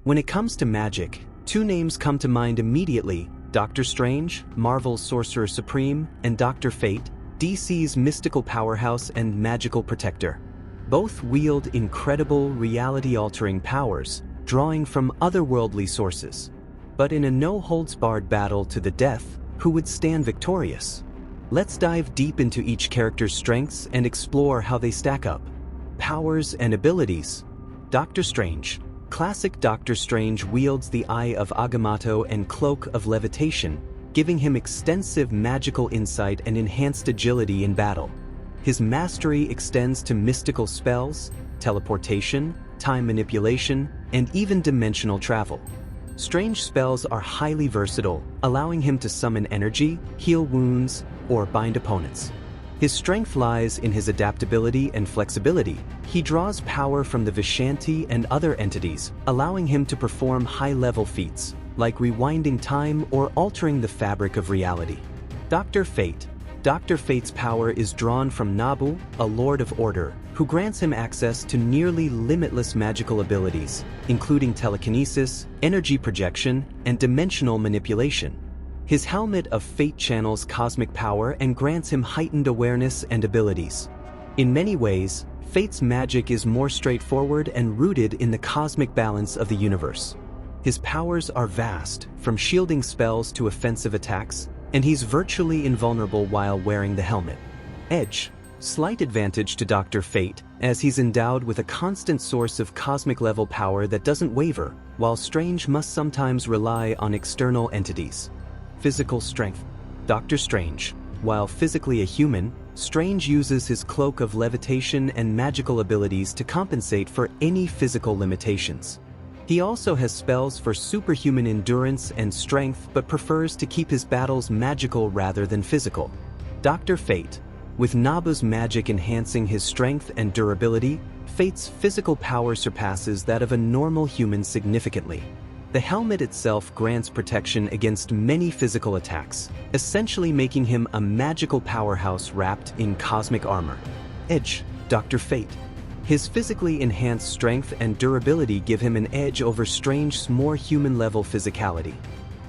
When it comes to magic, two names come to mind immediately: Doctor Strange, Marvel's Sorcerer Supreme, and Dr. Fate, DC's mystical powerhouse and magical protector. Both wield incredible, reality-altering powers, drawing from otherworldly sources. But in a no-holds-barred battle to the death, who would stand victorious? Let's dive deep into each character's strengths and explore how they stack up. Powers and abilities. Doctor Strange. Classic Doctor Strange wields the Eye of Agamotto and Cloak of Levitation, giving him extensive magical insight and enhanced agility in battle. His mastery extends to mystical spells, teleportation, time manipulation, and even dimensional travel. Strange spells are highly versatile, allowing him to summon energy, heal wounds, or bind opponents. His strength lies in his adaptability and flexibility. He draws power from the Vishanti and other entities, allowing him to perform high-level feats, like rewinding time or altering the fabric of reality. Dr. Fate. Dr. Fate's power is drawn from Nabu, a Lord of Order, who grants him access to nearly limitless magical abilities, including telekinesis, energy projection, and dimensional manipulation. His helmet of fate channels cosmic power and grants him heightened awareness and abilities. In many ways, Fate's magic is more straightforward and rooted in the cosmic balance of the universe. His powers are vast, from shielding spells to offensive attacks, and he's virtually invulnerable while wearing the helmet. Edge. Slight advantage to Dr. Fate, as he's endowed with a constant source of cosmic-level power that doesn't waver, while Strange must sometimes rely on external entities. Physical strength. Dr. Strange. While physically a human, Strange uses his Cloak of Levitation and magical abilities to compensate for any physical limitations. He also has spells for superhuman endurance and strength, but prefers to keep his battles magical rather than physical. Dr. Fate. With Nabu's magic enhancing his strength and durability, Fate's physical power surpasses that of a normal human significantly. The helmet itself grants protection against many physical attacks, essentially making him a magical powerhouse wrapped in cosmic armor. Edge. Dr. Fate. His physically enhanced strength and durability give him an edge over Strange's more human-level physicality.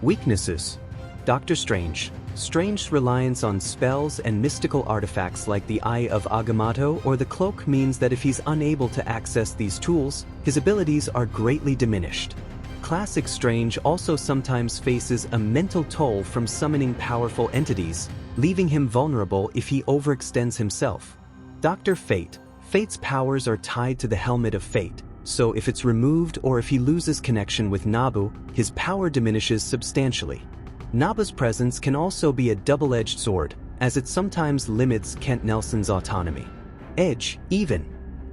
Weaknesses. Dr. Strange. Strange's reliance on spells and mystical artifacts like the Eye of Agamotto or the Cloak means that if he's unable to access these tools, his abilities are greatly diminished. Classic Strange also sometimes faces a mental toll from summoning powerful entities, leaving him vulnerable if he overextends himself. Dr. Fate. Fate's powers are tied to the Helmet of Fate, so if it's removed or if he loses connection with Nabu, his power diminishes substantially. Nabu's presence can also be a double-edged sword, as it sometimes limits Kent Nelson's autonomy. Edge. Even.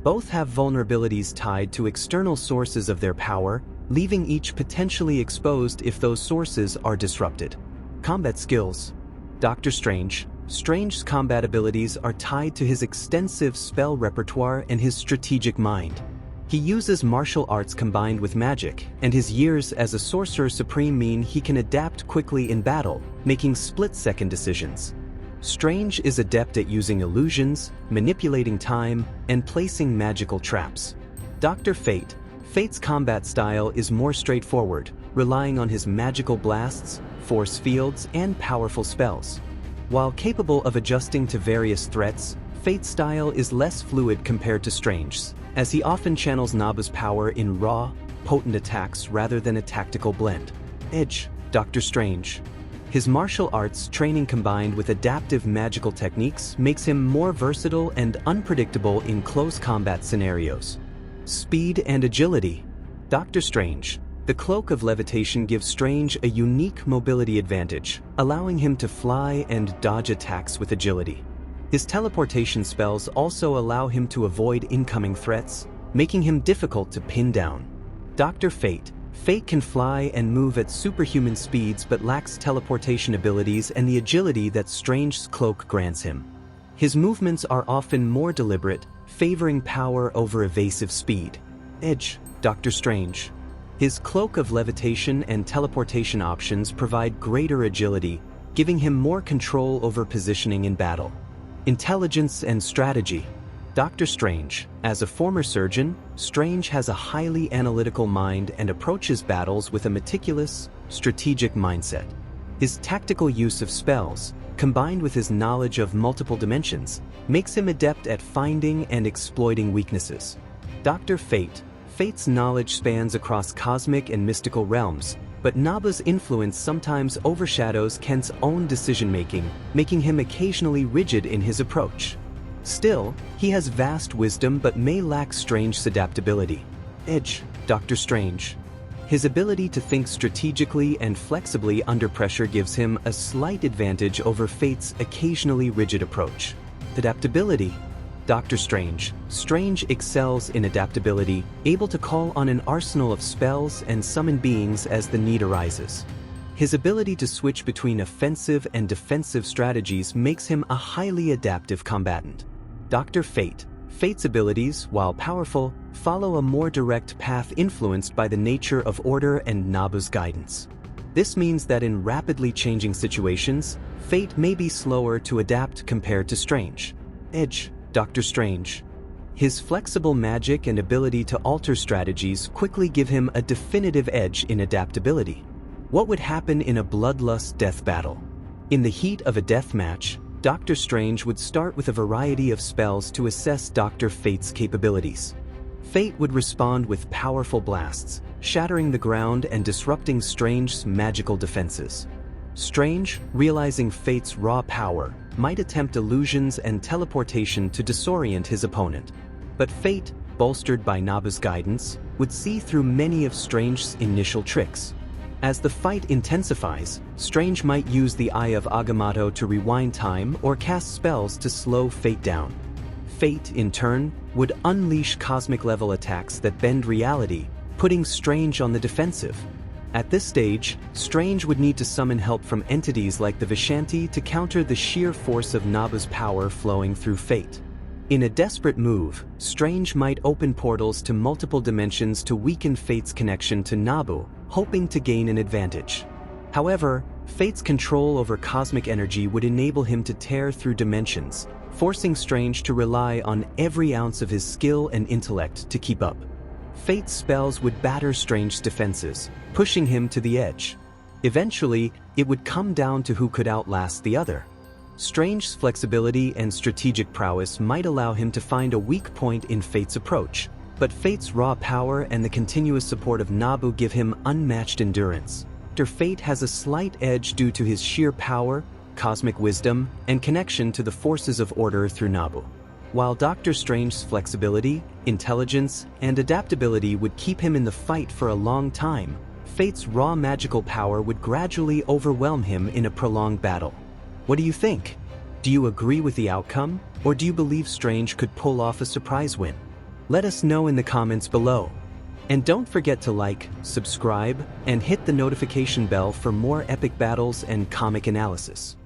Both have vulnerabilities tied to external sources of their power, leaving each potentially exposed if those sources are disrupted. Combat skills. Dr. Strange. Strange's combat abilities are tied to his extensive spell repertoire and his strategic mind. He uses martial arts combined with magic, and his years as a Sorcerer Supreme mean he can adapt quickly in battle, making split-second decisions. Strange is adept at using illusions, manipulating time, and placing magical traps. Dr. Fate. Fate's combat style is more straightforward, relying on his magical blasts, force fields, and powerful spells. While capable of adjusting to various threats, Fate's style is less fluid compared to Strange's, as he often channels Nabu's power in raw, potent attacks rather than a tactical blend. Edge. Dr. Strange. His martial arts training combined with adaptive magical techniques makes him more versatile and unpredictable in close combat scenarios. Speed and agility. Dr. Strange. The Cloak of Levitation gives Strange a unique mobility advantage, allowing him to fly and dodge attacks with agility. His teleportation spells also allow him to avoid incoming threats, making him difficult to pin down. Dr. Fate. Fate can fly and move at superhuman speeds but lacks teleportation abilities and the agility that Strange's cloak grants him. His movements are often more deliberate, favoring power over evasive speed. Edge. Dr. Strange. His Cloak of Levitation and teleportation options provide greater agility, giving him more control over positioning in battle. Intelligence and strategy. Doctor Strange. As a former surgeon, Strange has a highly analytical mind and approaches battles with a meticulous, strategic mindset. His tactical use of spells, combined with his knowledge of multiple dimensions, makes him adept at finding and exploiting weaknesses. Dr. Fate. Fate's knowledge spans across cosmic and mystical realms, but Nabu's influence sometimes overshadows Kent's own decision-making, making him occasionally rigid in his approach. Still, he has vast wisdom but may lack Strange's adaptability. Edge. Doctor Strange. His ability to think strategically and flexibly under pressure gives him a slight advantage over Fate's occasionally rigid approach. Adaptability. Doctor Strange. Strange excels in adaptability, able to call on an arsenal of spells and summon beings as the need arises. His ability to switch between offensive and defensive strategies makes him a highly adaptive combatant. Dr. Fate. Fate's abilities, while powerful, follow a more direct path influenced by the nature of order and Nabu's guidance. This means that in rapidly changing situations, Fate may be slower to adapt compared to Strange. Edge. Doctor Strange. His flexible magic and ability to alter strategies quickly give him a definitive edge in adaptability. What would happen in a bloodlust death battle? In the heat of a death match, Doctor Strange would start with a variety of spells to assess Dr. Fate's capabilities. Fate would respond with powerful blasts, shattering the ground and disrupting Strange's magical defenses. Strange, realizing Fate's raw power, might attempt illusions and teleportation to disorient his opponent. But Fate, bolstered by Nabu's guidance, would see through many of Strange's initial tricks. As the fight intensifies, Strange might use the Eye of Agamotto to rewind time or cast spells to slow Fate down. Fate, in turn, would unleash cosmic-level attacks that bend reality, putting Strange on the defensive. At this stage, Strange would need to summon help from entities like the Vishanti to counter the sheer force of Nabu's power flowing through Fate. In a desperate move, Strange might open portals to multiple dimensions to weaken Fate's connection to Nabu, hoping to gain an advantage. However, Fate's control over cosmic energy would enable him to tear through dimensions, forcing Strange to rely on every ounce of his skill and intellect to keep up. Fate's spells would batter Strange's defenses, pushing him to the edge. Eventually, it would come down to who could outlast the other. Strange's flexibility and strategic prowess might allow him to find a weak point in Fate's approach, but Fate's raw power and the continuous support of Nabu give him unmatched endurance. Dr. Fate has a slight edge due to his sheer power, cosmic wisdom, and connection to the forces of order through Nabu. While Doctor Strange's flexibility, intelligence, and adaptability would keep him in the fight for a long time, Fate's raw magical power would gradually overwhelm him in a prolonged battle. What do you think? Do you agree with the outcome, or do you believe Strange could pull off a surprise win? Let us know in the comments below. And don't forget to like, subscribe, and hit the notification bell for more epic battles and comic analysis.